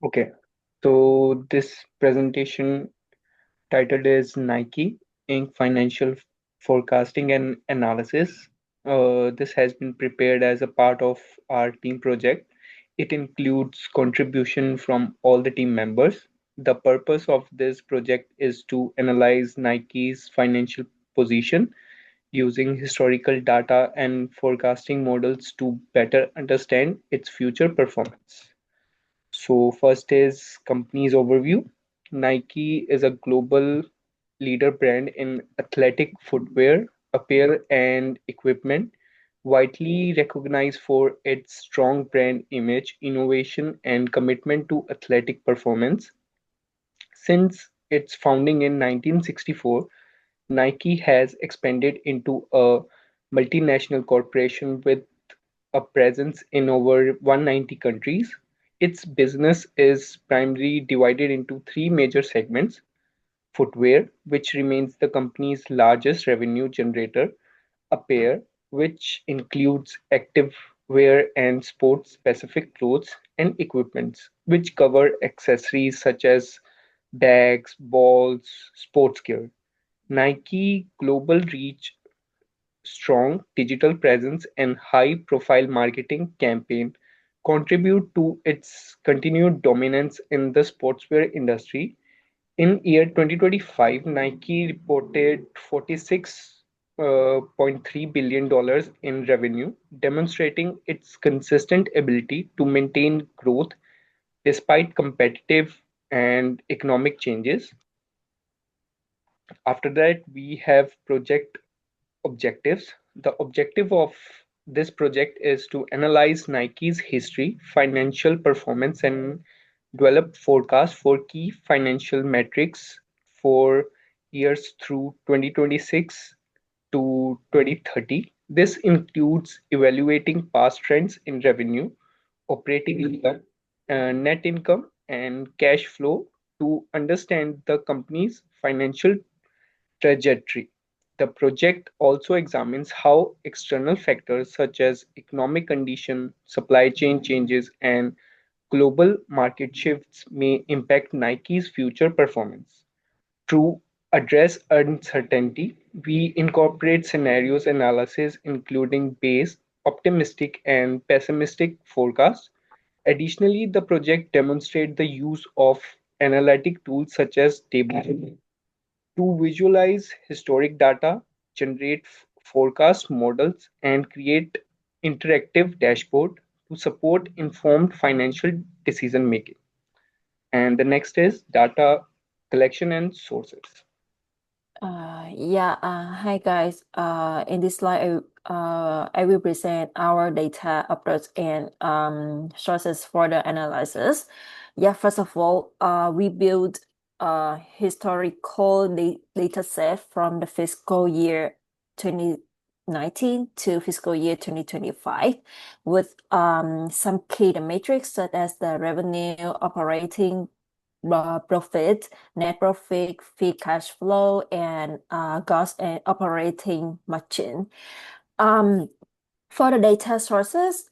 Okay, so this presentation titled is Nike Inc. Financial Forecasting and Analysis. This has been prepared as a part of our team project. It includes contribution from all the team members. The purpose of this project is to analyze Nike's financial position using historical data and forecasting models to better understand its future performance. So first is company's overview. Nike is a global leader brand in athletic footwear, apparel, and equipment, widely recognized for its strong brand image, innovation, and commitment to athletic performance. Since its founding in 1964, Nike has expanded into a multinational corporation with a presence in over 190 countries. Its business is primarily divided into three major segments: footwear, which remains the company's largest revenue generator; apparel, which includes active wear and sports-specific clothes; and equipment, which cover accessories such as bags, balls, sports gear. Nike global reach, strong digital presence, and high-profile marketing campaign contribute to its continued dominance in the sportswear industry. In year 2025, Nike reported $46.3 billion in revenue, demonstrating its consistent ability to maintain growth despite competitive and economic changes. After that, we have project objectives. The objective of this project is to analyze Nike's history, financial performance, and develop forecasts for key financial metrics for years through 2026 to 2030. This includes evaluating past trends in revenue, operating income, net income, and cash flow to understand the company's financial trajectory. The project also examines how external factors such as economic conditions, supply chain changes, and global market shifts may impact Nike's future performance. To address uncertainty, we incorporate scenarios analysis including base, optimistic, and pessimistic forecasts. Additionally, the project demonstrates the use of analytic tools such as tables to visualize historic data, generate forecast models, and create interactive dashboard to support informed financial decision making. And the next is data collection and sources. Hi guys. In this slide, I will present our data approach and sources for the analysis. First of all, we build a historical data set from the fiscal year 2019 to fiscal year 2025 with some key metrics such as the revenue, operating profit, net profit, free cash flow, and gross and operating margin. Um, for the data sources,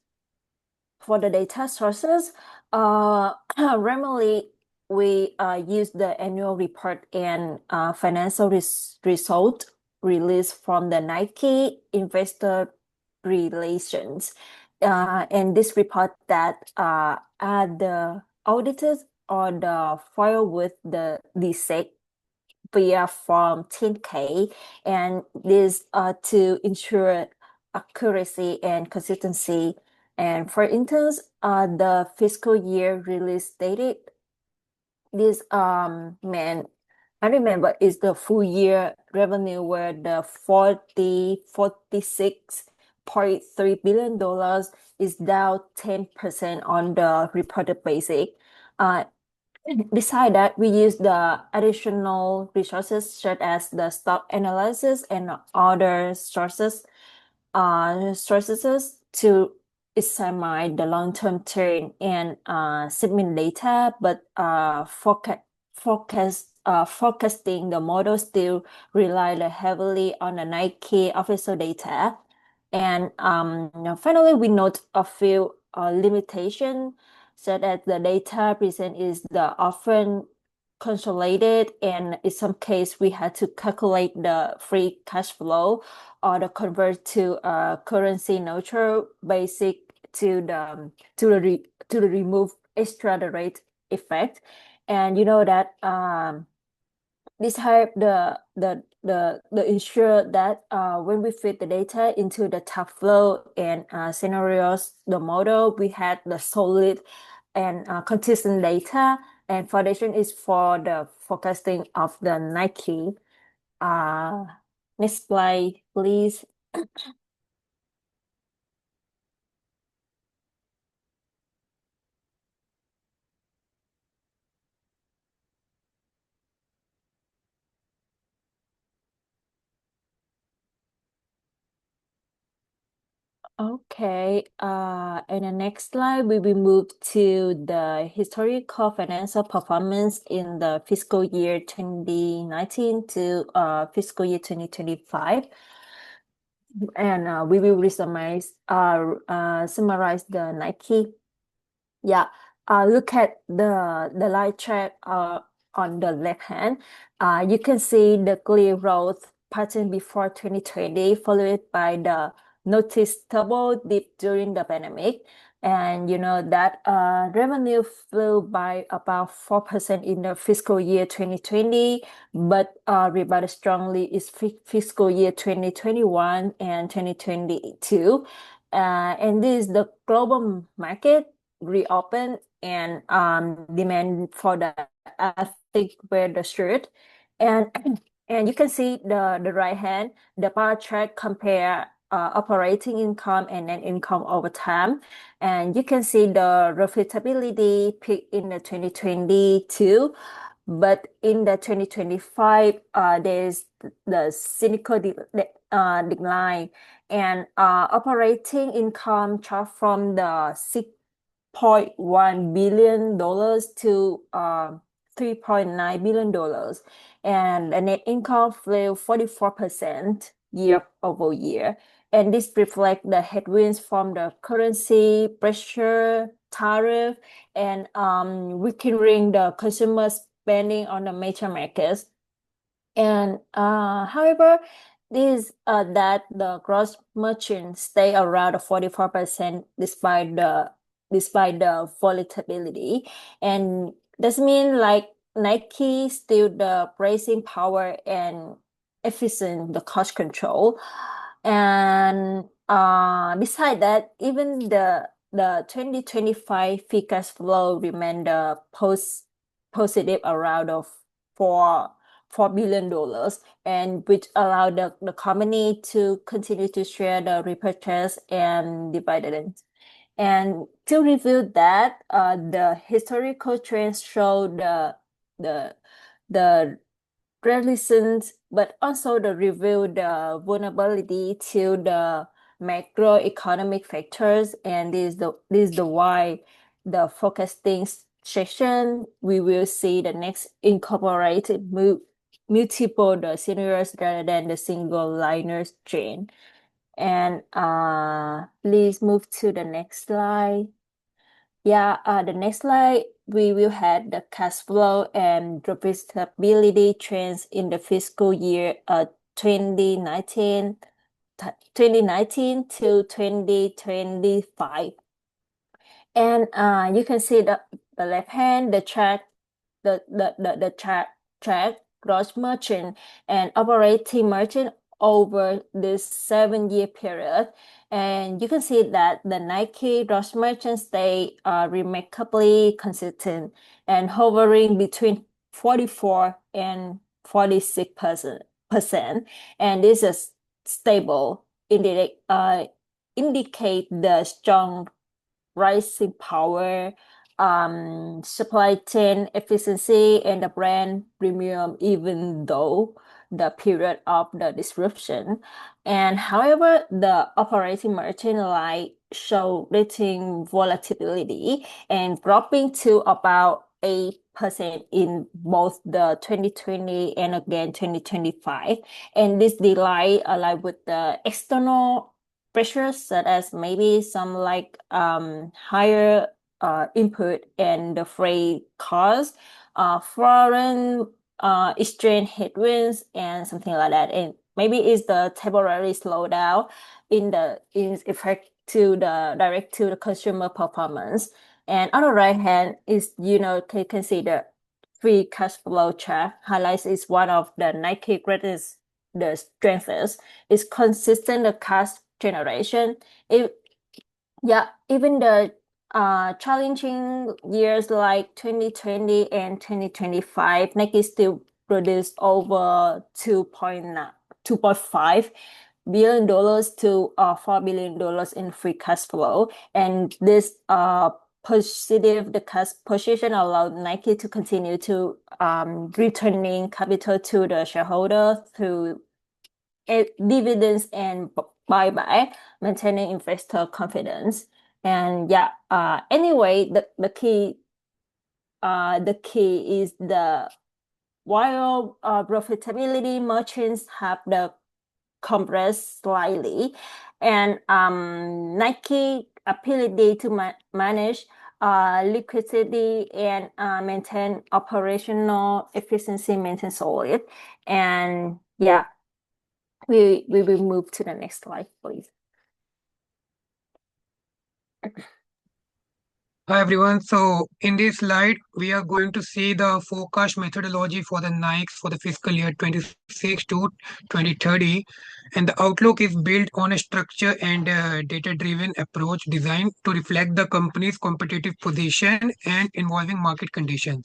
Normally we use the annual report and financial result released from the Nike Investor Relations. And this report that are the auditors or the file with the SEC via Form 10K, and this to ensure accuracy and consistency. And for instance, the fiscal year release dated, this man I remember is the full year revenue were the 46.3 billion dollars is down 10% on the reported basis. Uh, Beside that, we use the additional resources such as the stock analysis and other sources to examine the long-term trend and segment data, but forecasting the model still rely heavily on the Nike official data. And finally, we note a few limitations so that the data present is the often consolidated, and in some case we had to calculate the free cash flow or the convert to currency neutral basic to the remove extra the rate effect. And you know that this help the ensure that when we fit the data into the Tableau and scenarios, the model, we had the solid and consistent data, and foundation is for the forecasting of the Nike. Uh, Next slide, please. Okay, in the next slide, we will move to the historical financial performance in the fiscal year 2019 to fiscal year 2025. And we will summarize the Nike. Yeah, look at the line chart on the left hand. You can see the clear growth pattern before 2020, followed by the noticeable dip during the pandemic. And you know that revenue flew by about 4% in the fiscal year 2020, but rebounded strongly is fiscal year 2021 and 2022. And this is the global market reopen, and demand for the athlete wear the shirt. And and you can see the right hand, the bar chart compare operating income and net income over time. And you can see the profitability peak in the 2022, but in the 2025, there's the cynical decline, and operating income chart from the $6.1 billion to $3.9 billion, and the net income fell 44% year over year. And this reflects the headwinds from the currency pressure, tariff, and weakening the consumer spending on the major markets. And however, this that the gross margin stay around 44% despite the volatility. And this mean like Nike still the pricing power and efficient the cost control. And beside that, even the 2025 free cash flow remained positive around of $4 billion, and which allowed the company to continue to share the repurchase and dividends. And to review that, the historical trends show the resilience, but also the reveal the vulnerability to the macroeconomic factors. And this is the why the forecasting section we will see the next incorporated multiple the scenarios rather than the single liner strain. And please move to the next slide. Yeah, the next slide, we will have the cash flow and profitability trends in the fiscal year 2019, 2019 to 2025. And you can see the left hand, the chart, the track gross margin and operating margin over this 7-year period. And you can see that the Nike gross margin stay remarkably consistent and hovering between 44 and 46%. And this is stable, indicate the strong rising power, supply chain efficiency, and the brand premium, even though the period of the disruption. And however, the operating margin line show rating volatility and dropping to about 8% in both the 2020 and again 2025. And this delay align with the external pressures such as maybe some like higher input and the freight costs, foreign exchange headwinds, and something like that. And maybe it's the temporary slowdown in effect to the direct to the consumer performance. And on the right hand is, to consider free cash flow chart highlights is one of the Nike greatest the strengths is consistent the cash generation. Even the challenging years like 2020 and 2025, Nike still produced over 2.5 billion dollars to $4 billion in free cash flow. And this positive the cash position allowed Nike to continue to returning capital to the shareholder through dividends and buyback, maintaining investor confidence. And anyway, the key is while profitability merchants have the compressed slightly, and Nike ability to manage liquidity and maintain operational efficiency maintain solid. And we will move to the next slide, please. Hi everyone. So in this slide, we are going to see the forecast methodology for the Nikes for the fiscal year 26 to 2030. And the outlook is built on a structure and data-driven approach designed to reflect the company's competitive position and evolving market conditions.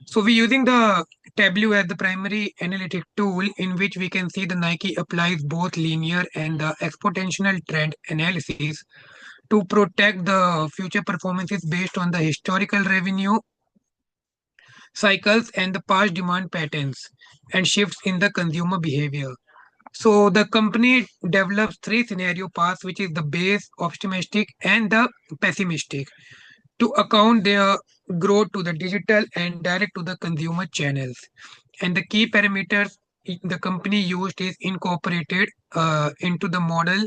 So we're using the Tableau as the primary analytic tool in which we can see the Nike applies both linear and the exponential trend analysis to protect the future performances based on the historical revenue cycles and the past demand patterns and shifts in the consumer behavior. So the company develops three scenario paths, which is the base, optimistic, and the pessimistic, to account their growth to the digital and direct to the consumer channels. And the key parameters the company used is incorporated into the model,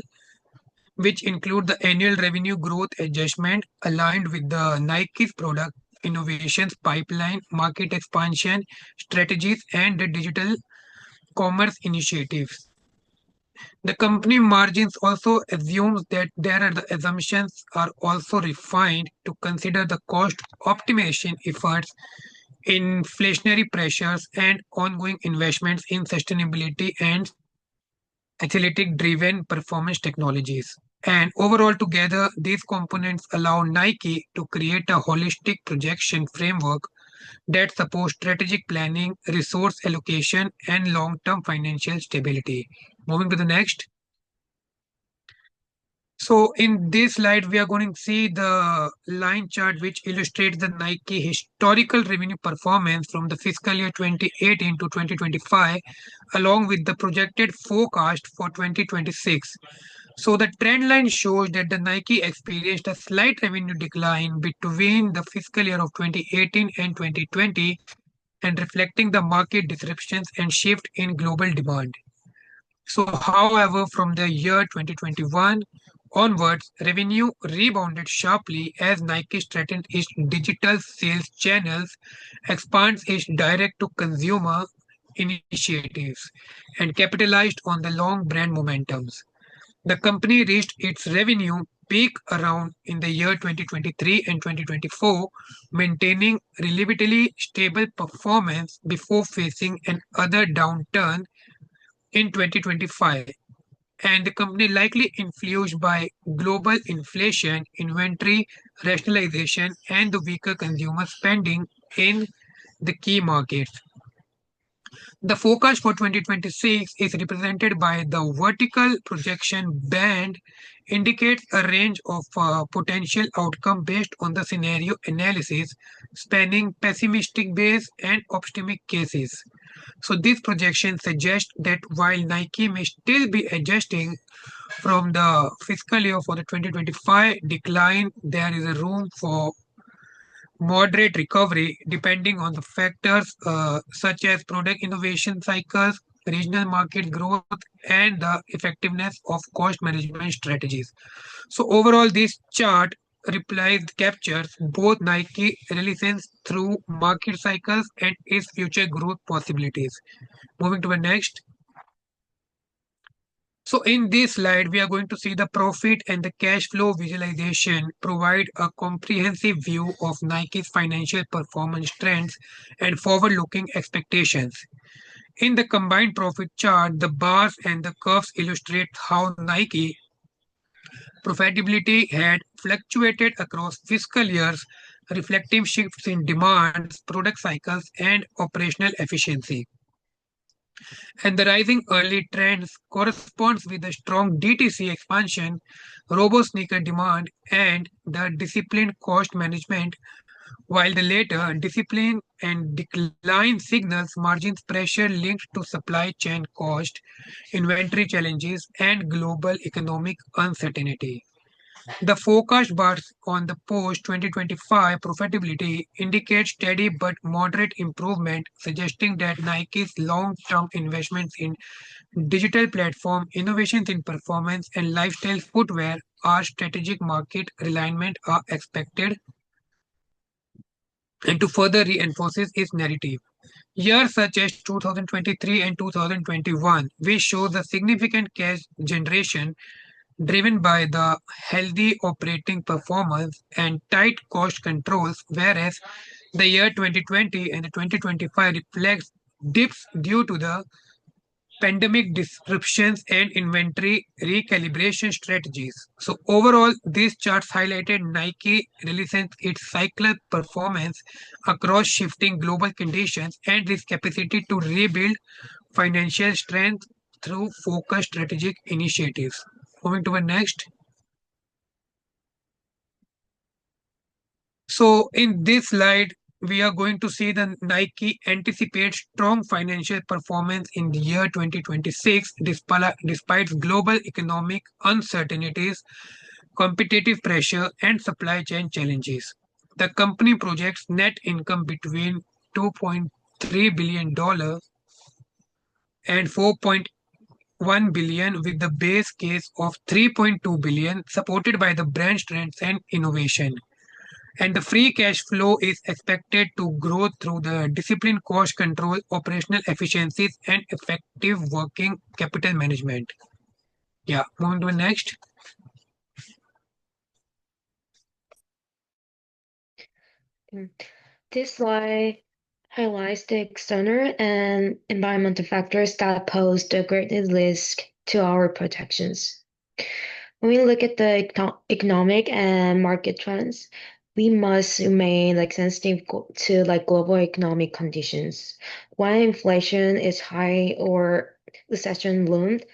which include the annual revenue growth adjustment aligned with the Nike's product innovations pipeline, market expansion strategies, and the digital commerce initiatives. The company margins also assumes that there are the assumptions are also refined to consider the cost optimization efforts, inflationary pressures, and ongoing investments in sustainability and athletic driven performance technologies. And overall, together, these components allow Nike to create a holistic projection framework that supports strategic planning, resource allocation, and long term financial stability. Moving to the next. So in this slide, we are going to see the line chart which illustrates the Nike historical revenue performance from the fiscal year 2018 to 2025, along with the projected forecast for 2026. So the trend line shows that the Nike experienced a slight revenue decline between the fiscal year of 2018 and 2020, and reflecting the market disruptions and shift in global demand. So, however, from the year 2021 onwards, revenue rebounded sharply as Nike strengthened its digital sales channels, expands its direct-to-consumer initiatives, and capitalized on the long brand momentums. The company reached its revenue peak around in the year 2023 and 2024, maintaining relatively stable performance before facing another downturn in 2025, and the company likely influenced by global inflation, inventory rationalization, and the weaker consumer spending in the key markets. The forecast for 2026 is represented by the vertical projection band, indicates a range of potential outcome based on the scenario analysis spanning pessimistic base and optimistic cases. So this projection suggests that while Nike may still be adjusting from the fiscal year for the 2025 decline, there is a room for moderate recovery depending on the factors such as product innovation cycles, regional market growth, and the effectiveness of cost management strategies. So overall, this chart replies captures both Nike relevance through market cycles and its future growth possibilities. Moving to the next. So in this slide, we are going to see the profit and the cash flow visualization provide a comprehensive view of Nike's financial performance trends and forward-looking expectations. In the combined profit chart, the bars and the curves illustrate how Nike profitability had fluctuated across fiscal years, reflecting shifts in demands, product cycles, and operational efficiency. And the rising early trends corresponds with the strong DTC expansion, robust sneaker demand, and the disciplined cost management, while the later discipline and decline signals margins pressure linked to supply chain cost, inventory challenges, and global economic uncertainty. The forecast bars on the post-2025 profitability indicate steady but moderate improvement, suggesting that Nike's long-term investments in digital platform, innovations in performance, and lifestyle footwear are strategic market alignment are expected and to further reinforces its narrative. Years such as 2023 and 2021, which show the significant cash generation driven by the healthy operating performance and tight cost controls, whereas the year 2020 and the 2025 reflects dips due to the pandemic disruptions and inventory recalibration strategies. So overall, these charts highlighted Nike releasing its cyclical performance across shifting global conditions and its capacity to rebuild financial strength through focused strategic initiatives. Moving to the next. So in this slide, we are going to see the Nike anticipates strong financial performance in the year 2026 despite global economic uncertainties, competitive pressure, and supply chain challenges. The company projects net income between $2.3 billion and 4.1 billion with the base case of 3.2 billion supported by the brand strengths and innovation. And the free cash flow is expected to grow through the disciplined cost control, operational efficiencies, and effective working capital management. Yeah, moving to the next. This slide highlights the external and environmental factors that pose the greatest risk to our protections. When we look at the economic and market trends, we must remain sensitive to global economic conditions. When inflation is high or recession loomed,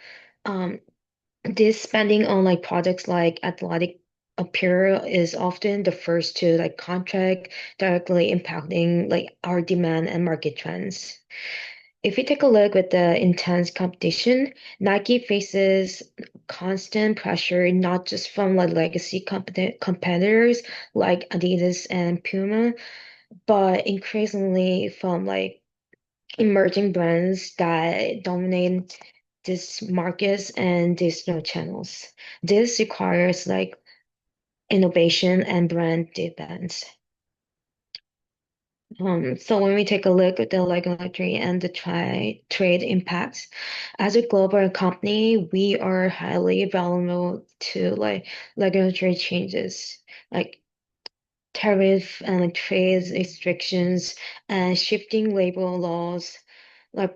this spending on products like athletic apparel is often the first to contract, directly impacting our demand and market trends. If we take a look at the intense competition, Nike faces constant pressure not just from legacy competitors like Adidas and Puma, but increasingly from emerging brands that dominate these markets and digital channels. This requires innovation and brand defense. So when we take a look at the regulatory and the trade impacts, as a global company, we are highly vulnerable to regulatory changes, like tariff and trade restrictions and shifting labor laws,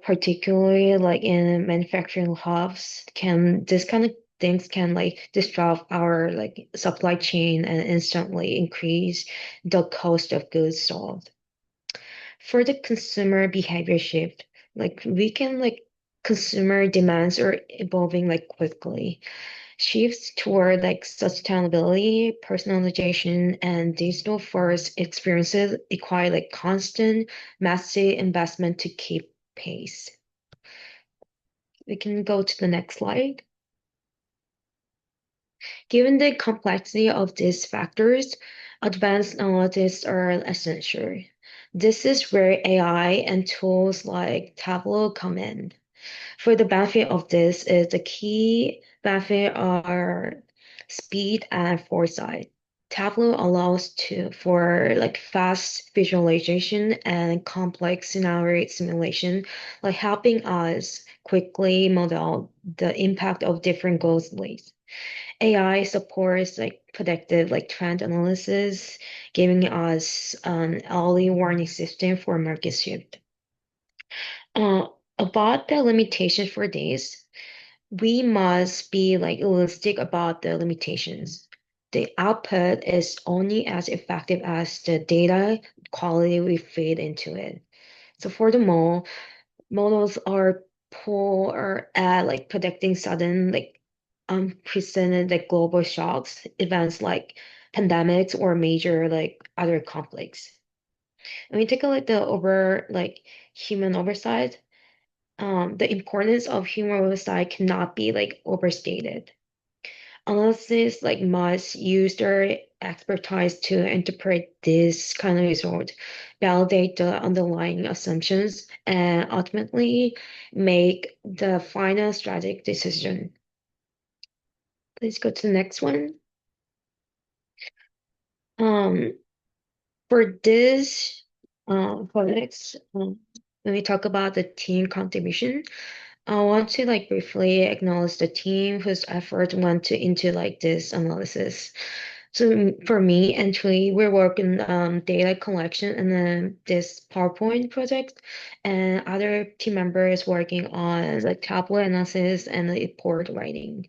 particularly in manufacturing hubs. This kind of things can disrupt our supply chain and instantly increase the cost of goods sold. For the consumer behavior shift, consumer demands are evolving quickly. Shifts toward sustainability, personalization, and digital first experiences require constant, massive investment to keep pace. We can go to the next slide. Given the complexity of these factors, advanced analytics are essential. This is where AI and tools like Tableau come in. For the benefit of this is the key benefit are speed and foresight. Tableau allows for like fast visualization and complex scenario simulation, like helping us quickly model the impact of different growth rates. AI supports like predictive like trend analysis, giving us an early warning system for market shift. Uh, about the limitation for this, we must be like realistic about the limitations. The output is only as effective as the data quality we feed into it. So for the models are poor at like predicting sudden like unprecedented like global shocks, events like pandemics or major like other conflicts. And we take a look at the over like human oversight. The importance of human oversight cannot be like overstated. Analysts like must use their expertise to interpret this kind of result, validate the underlying assumptions, and ultimately make the final strategic decision. Please go to the next one. Um, for this, for next, when we talk about the team contribution, I want to like briefly acknowledge the team whose effort went into like this analysis. So for me, actually, we're working data collection and then this PowerPoint project, and other team members working on like Tableau analysis and the report writing.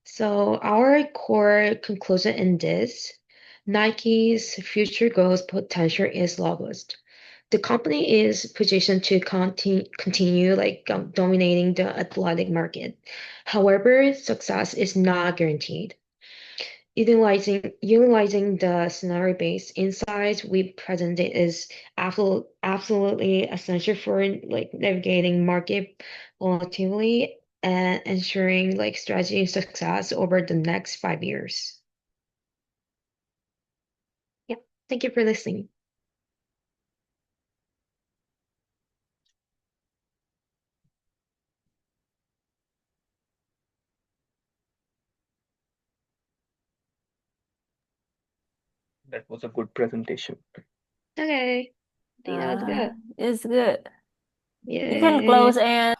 So our core conclusion in this, Nike's future growth potential is robust. The company is positioned to continue like dominating the athletic market. However, success is not guaranteed. Utilizing the scenario-based insights we presented is absolutely essential for like navigating market volatility and ensuring like strategy success over the next 5 years. Yeah, thank you for listening. That was a good presentation. Okay, I think that was good. It's good. You can Yay. close and